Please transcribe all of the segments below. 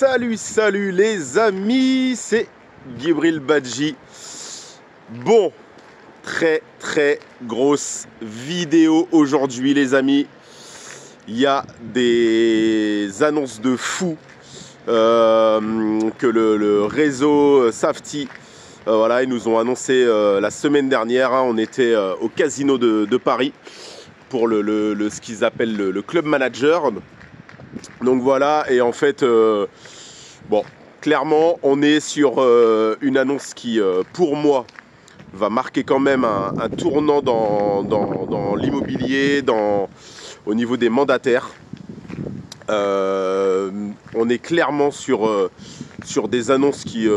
Salut les amis, c'est Gibril Badji. Bon, très grosse vidéo aujourd'hui les amis. Il y a des annonces de fou que le réseau Safety, voilà, ils nous ont annoncé la semaine dernière. On était au casino de Paris pour ce qu'ils appellent le club manager. Donc voilà, et en fait, bon, clairement, on est sur une annonce qui, pour moi, va marquer quand même un tournant dans l'immobilier, au niveau des mandataires. On est clairement sur des annonces qui,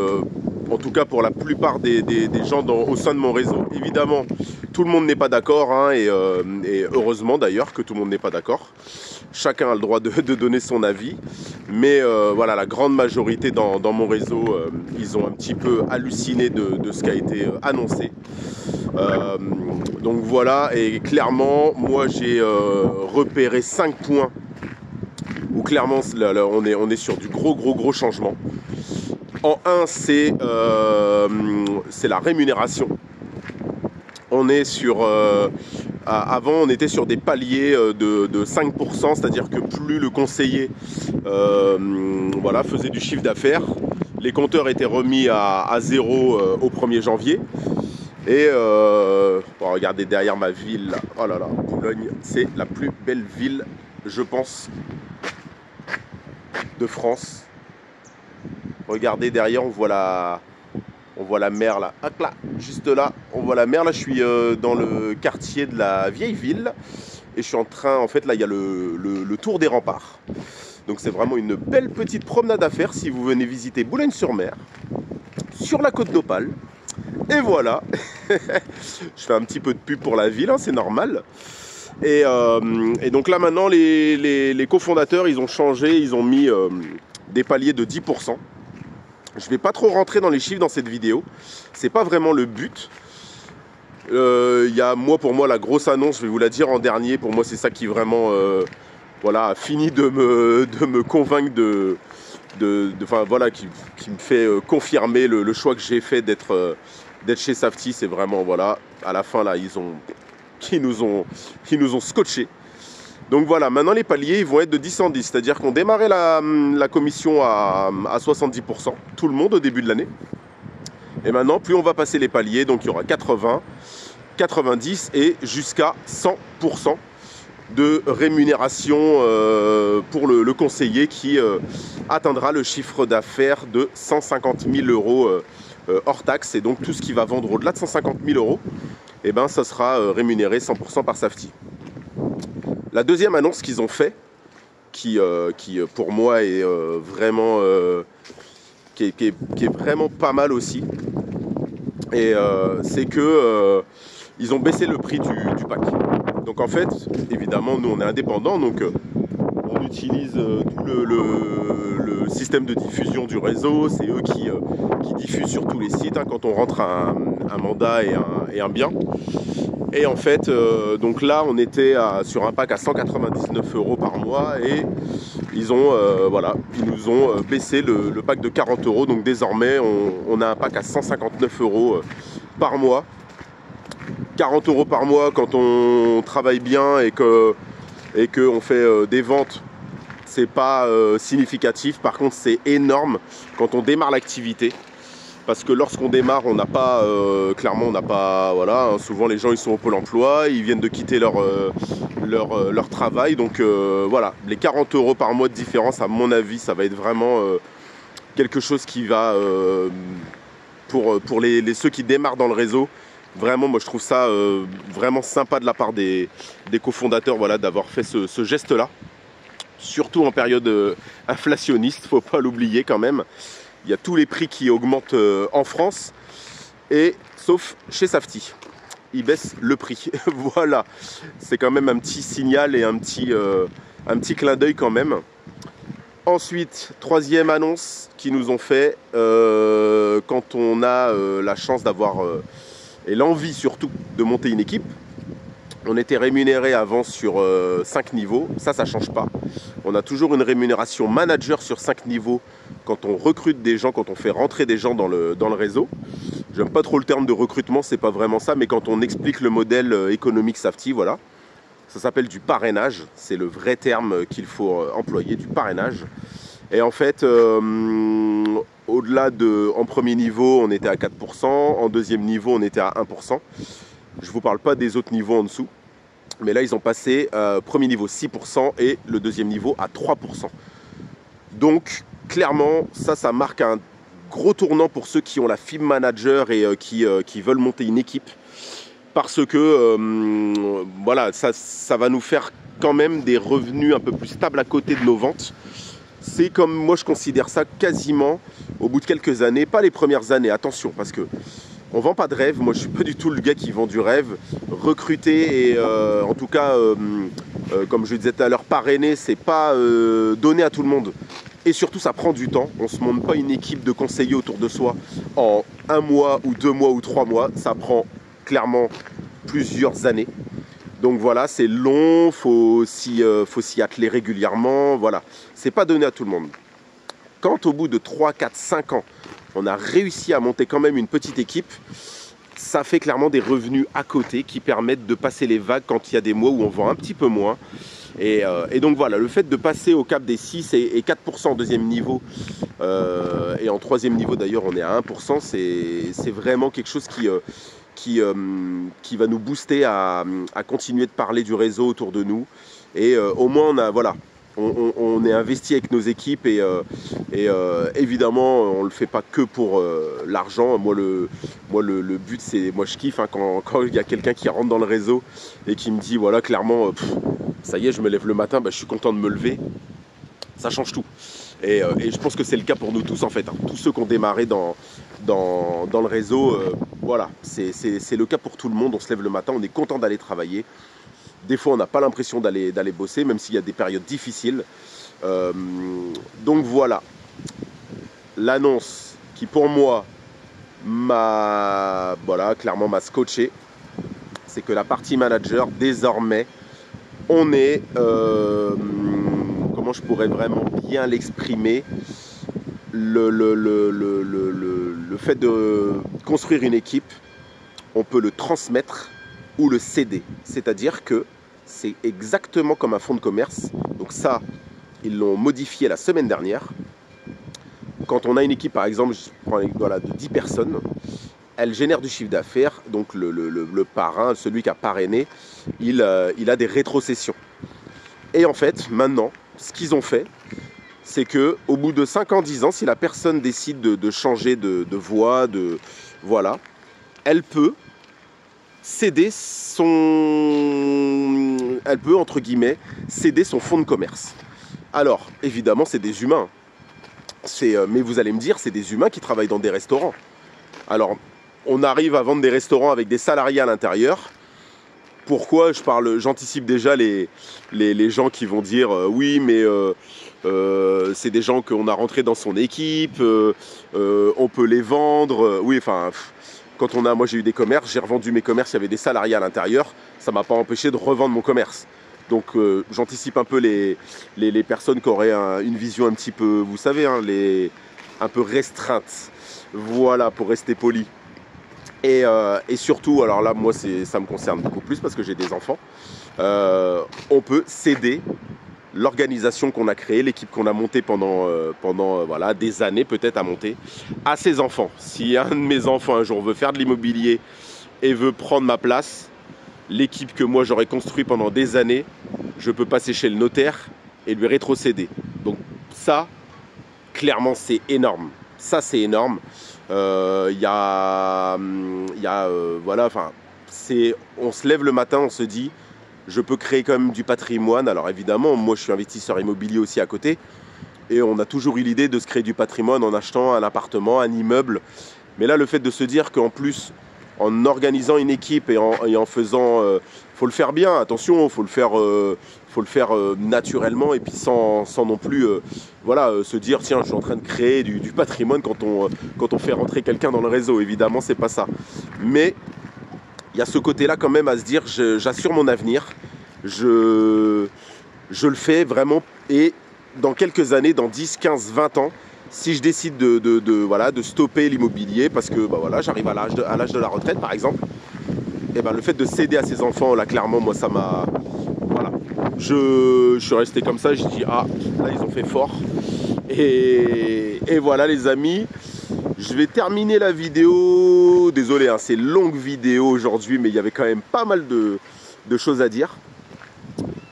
en tout cas pour la plupart des gens au sein de mon réseau, évidemment, tout le monde n'est pas d'accord, hein, et heureusement d'ailleurs que tout le monde n'est pas d'accord. Chacun a le droit de donner son avis, mais voilà, la grande majorité dans mon réseau, ils ont un petit peu halluciné de ce qui a été annoncé. Donc voilà, et clairement, moi j'ai repéré 5 points où clairement on est sur du gros changement. En un, c'est la rémunération. On est sur... avant, on était sur des paliers de 5%, c'est-à-dire que plus le conseiller voilà, faisait du chiffre d'affaires, les compteurs étaient remis à 0 au 1er janvier. Et bon, regardez derrière ma ville, là. Oh là là, Boulogne, c'est la plus belle ville, je pense, de France. Regardez derrière, on voit la mer là. Hop là, juste là, on voit la mer. Là, je suis dans le quartier de la vieille ville. Et je suis en train, en fait, là, il y a le tour des remparts. Donc, c'est vraiment une belle petite promenade à faire si vous venez visiter Boulogne-sur-Mer, sur la côte d'Opale. Et voilà. Je fais un petit peu de pub pour la ville, hein, c'est normal. Et donc là, maintenant, les cofondateurs, ils ont changé. Ils ont mis des paliers de 10%. Je ne vais pas trop rentrer dans les chiffres dans cette vidéo. C'est pas vraiment le but. Il y a pour moi la grosse annonce, je vais vous la dire en dernier. Pour moi, c'est ça qui vraiment voilà, a fini de me convaincre enfin, voilà, qui me fait confirmer le choix que j'ai fait d'être chez Safety. C'est vraiment, voilà, à la fin là, qui nous ont scotché. Donc voilà, maintenant les paliers ils vont être de 10 en 10, c'est-à-dire qu'on démarrait la commission à 70%, tout le monde au début de l'année. Et maintenant, plus on va passer les paliers, donc il y aura 80, 90 et jusqu'à 100% de rémunération pour le conseiller qui atteindra le chiffre d'affaires de 150 000 euros hors taxe. Et donc tout ce qui va vendre au-delà de 150 000 euros, eh ben, ça sera rémunéré 100% par Safety. La deuxième annonce qu'ils ont fait, qui pour moi est vraiment, qui est vraiment pas mal aussi, et c'est que ils ont baissé le prix du pack. Donc en fait, évidemment, nous on est indépendants, donc on utilise tout le système de diffusion du réseau. C'est eux qui diffusent sur tous les sites, hein, quand on rentre un mandat et un bien. Et en fait, donc là, on était sur un pack à 199 euros par mois et ils nous ont baissé le pack de 40 euros. Donc désormais, on a un pack à 159 euros par mois. 40 euros par mois quand on travaille bien et qu'on fait des ventes, c'est pas significatif. Par contre, c'est énorme quand on démarre l'activité. Parce que lorsqu'on démarre, on n'a pas, clairement, on n'a pas, voilà, hein, souvent les gens ils sont au pôle emploi, ils viennent de quitter leur travail, donc voilà, les 40 euros par mois de différence, à mon avis, ça va être vraiment quelque chose qui va, pour ceux qui démarrent dans le réseau, vraiment, moi je trouve ça vraiment sympa de la part des cofondateurs, voilà, d'avoir fait ce geste-là, surtout en période inflationniste, faut pas l'oublier quand même. Il y a tous les prix qui augmentent en France, et sauf chez Safety. Ils baissent le prix. Voilà, c'est quand même un petit signal et un petit clin d'œil quand même. Ensuite, troisième annonce qu'ils nous ont fait, quand on a la chance d'avoir, et l'envie surtout, de monter une équipe. On était rémunéré avant sur 5 niveaux, ça ne change pas. On a toujours une rémunération manager sur 5 niveaux quand on recrute des gens, quand on fait rentrer des gens dans le réseau. J'aime pas trop le terme de recrutement, c'est pas vraiment ça, mais quand on explique le modèle économique Safety, voilà. Ça s'appelle du parrainage, c'est le vrai terme qu'il faut employer, du parrainage. Et en fait, au-delà de, en premier niveau, on était à 4%, en deuxième niveau, on était à 1%. Je ne vous parle pas des autres niveaux en dessous, mais là, ils ont passé premier niveau 6% et le deuxième niveau à 3%. Donc, clairement, ça marque un gros tournant pour ceux qui ont la FIB Manager et qui veulent monter une équipe. Parce que voilà, ça va nous faire quand même des revenus un peu plus stables à côté de nos ventes. C'est comme, moi je considère ça quasiment au bout de quelques années, pas les premières années, attention, parce que on vend pas de rêve. Moi je suis pas du tout le gars qui vend du rêve. Recruter et en tout cas, comme je disais tout à l'heure, parrainer, c'est pas donné à tout le monde. Et surtout, ça prend du temps. On ne se monte pas une équipe de conseillers autour de soi en 1 mois ou 2 mois ou 3 mois. Ça prend clairement plusieurs années. Donc voilà, c'est long, faut s'y atteler régulièrement. Voilà, c'est pas donné à tout le monde. Quand au bout de 3, 4, 5 ans, on a réussi à monter quand même une petite équipe, ça fait clairement des revenus à côté qui permettent de passer les vagues quand il y a des mois où on vend un petit peu moins. Et donc voilà, le fait de passer au cap des 6 et 4% en deuxième niveau, et en troisième niveau d'ailleurs on est à 1%, c'est vraiment quelque chose qui va nous booster à continuer de parler du réseau autour de nous. Et au moins on est investi avec nos équipes et évidemment on ne le fait pas que pour l'argent. Moi le but c'est, moi je kiffe hein, quand il y a quelqu'un qui rentre dans le réseau et qui me dit voilà clairement ça y est je me lève le matin, je suis content de me lever, ça change tout. Et je pense que c'est le cas pour nous tous en fait, hein. Tous ceux qui ont démarré dans le réseau, voilà, c'est le cas pour tout le monde. On se lève le matin, on est content d'aller travailler. Des fois on n'a pas l'impression d'aller bosser, même s'il y a des périodes difficiles. Donc voilà, l'annonce qui pour moi clairement m'a scotché, c'est que la partie manager, désormais, on est, comment je pourrais vraiment bien l'exprimer, le fait de construire une équipe, on peut le transmettre ou le céder. C'est-à-dire que c'est exactement comme un fonds de commerce. Donc ça, ils l'ont modifié la semaine dernière. Quand on a une équipe, par exemple, de 10 personnes, elle génère du chiffre d'affaires. Donc le parrain, celui qui a parrainé, il a des rétrocessions. Et en fait, maintenant, ce qu'ils ont fait, c'est qu'au bout de 5 ans, 10 ans, si la personne décide de changer de voie, voilà, elle peut céder entre guillemets, céder son fonds de commerce. Alors, évidemment, c'est des humains. Mais vous allez me dire, c'est des humains qui travaillent dans des restaurants. Alors, on arrive à vendre des restaurants avec des salariés à l'intérieur. Pourquoi j'anticipe déjà les gens qui vont dire oui, mais c'est des gens qu'on a rentrés dans son équipe, on peut les vendre. Oui, enfin, moi j'ai eu des commerces, j'ai revendu mes commerces, il y avait des salariés à l'intérieur, ça ne m'a pas empêché de revendre mon commerce. Donc j'anticipe un peu les personnes qui auraient une vision un petit peu, vous savez, hein, un peu restreinte. Voilà, pour rester poli. Et surtout, alors là, moi, ça me concerne beaucoup plus parce que j'ai des enfants. On peut céder l'organisation qu'on a créée, l'équipe qu'on a montée pendant voilà, des années peut-être à monter, à ses enfants. Si un de mes enfants un jour veut faire de l'immobilier et veut prendre ma place, l'équipe que moi j'aurais construite pendant des années, je peux passer chez le notaire et lui rétrocéder. Donc ça, clairement, c'est énorme. Ça, c'est énorme. Voilà, enfin, on se lève le matin, on se dit, je peux créer quand même du patrimoine. Alors évidemment, moi je suis investisseur immobilier aussi à côté, et on a toujours eu l'idée de se créer du patrimoine en achetant un appartement, un immeuble. Mais là, le fait de se dire qu'en plus, en organisant une équipe et en faisant, faut le faire bien, attention, faut le faire naturellement et puis sans non plus se dire tiens, je suis en train de créer du patrimoine quand on fait rentrer quelqu'un dans le réseau. Évidemment, c'est pas ça. Mais il y a ce côté-là quand même à se dire j'assure mon avenir, je le fais vraiment et dans quelques années, dans 10, 15, 20 ans, si je décide voilà, de stopper l'immobilier parce que bah, voilà, j'arrive à l'âge de la retraite par exemple, et ben, le fait de céder à ses enfants, là clairement, moi ça m'a... Voilà. Je suis resté comme ça, je dis ah, là ils ont fait fort. Et voilà les amis, je vais terminer la vidéo. Désolé, hein, c'est longue vidéo aujourd'hui, mais il y avait quand même pas mal de choses à dire.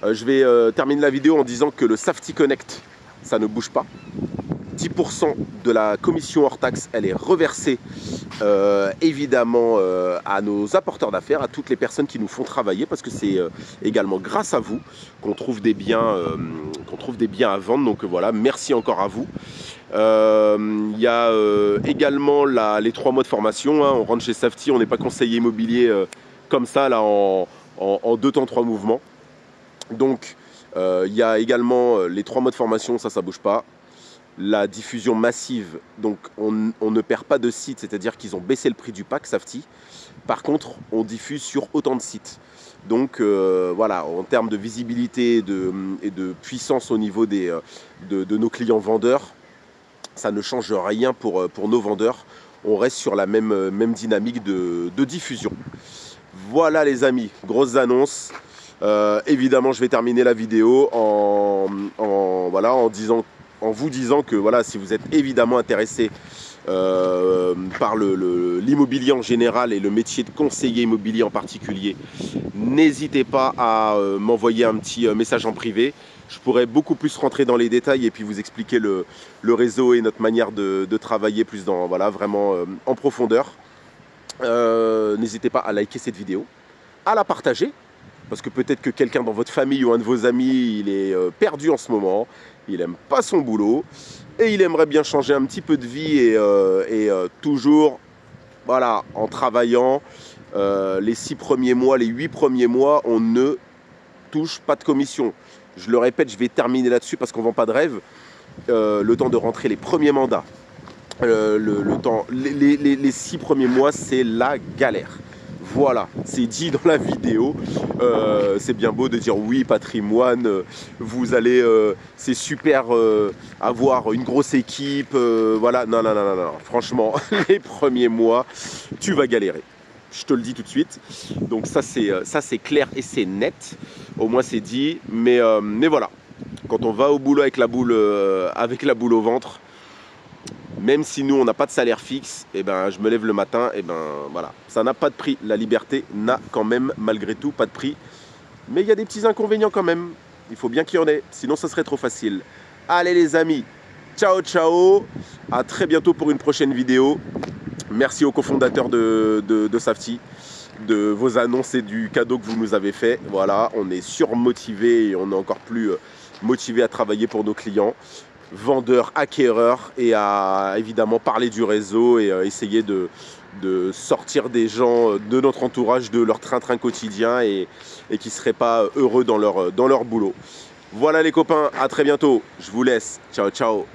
Je vais terminer la vidéo en disant que le Safety Connect, ça ne bouge pas. 10% de la commission hors taxe, elle est reversée évidemment à nos apporteurs d'affaires, à toutes les personnes qui nous font travailler, parce que c'est également grâce à vous qu'on trouve des biens, à vendre. Donc voilà, merci encore à vous. Il y a également les 3 mois de formation. Hein. On rentre chez Safety, on n'est pas conseiller immobilier comme ça là en 2 temps 3 mouvements. Donc il y a également les 3 mois de formation, ça bouge pas. La diffusion massive, donc on ne perd pas de sites, c'est-à-dire qu'ils ont baissé le prix du pack Safety. Par contre, on diffuse sur autant de sites. Donc voilà, en termes de visibilité et de puissance au niveau de nos clients vendeurs, ça ne change rien pour nos vendeurs. On reste sur la même dynamique de diffusion. Voilà les amis, grosses annonces. Évidemment, je vais terminer la vidéo en vous disant que voilà, si vous êtes évidemment intéressé par l'immobilier en général et le métier de conseiller immobilier en particulier, n'hésitez pas à m'envoyer un petit message en privé. Je pourrais beaucoup plus rentrer dans les détails et puis vous expliquer le réseau et notre manière de travailler plus dans, voilà, vraiment en profondeur. N'hésitez pas à liker cette vidéo, à la partager. Parce que peut-être que quelqu'un dans votre famille ou un de vos amis, il est perdu en ce moment, il n'aime pas son boulot et il aimerait bien changer un petit peu de vie et toujours, voilà, en travaillant les 6 premiers mois, les 8 premiers mois, on ne touche pas de commission. Je le répète, je vais terminer là-dessus parce qu'on ne vend pas de rêve. Le temps de rentrer les premiers mandats, les 6 premiers mois, c'est la galère. Voilà, c'est dit dans la vidéo. C'est bien beau de dire oui, patrimoine, vous allez, c'est super avoir une grosse équipe. Voilà, non. Franchement, les premiers mois, tu vas galérer. Je te le dis tout de suite. Donc ça c'est clair et c'est net. Au moins c'est dit. Mais voilà, quand on va au boulot avec la boule au ventre, même si nous on n'a pas de salaire fixe, et ben je me lève le matin, et ben voilà, ça n'a pas de prix. La liberté n'a quand même malgré tout pas de prix. Mais il y a des petits inconvénients quand même. Il faut bien qu'il y en ait, sinon ça serait trop facile. Allez les amis, ciao ciao, à très bientôt pour une prochaine vidéo. Merci aux cofondateurs de Safety, de vos annonces et du cadeau que vous nous avez fait. Voilà, on est surmotivé et on est encore plus motivé à travailler pour nos clients, vendeurs, acquéreurs, et à évidemment parler du réseau et essayer de sortir des gens de notre entourage de leur train-train quotidien et qui ne seraient pas heureux dans leur boulot. Voilà les copains, à très bientôt. Je vous laisse. Ciao, ciao.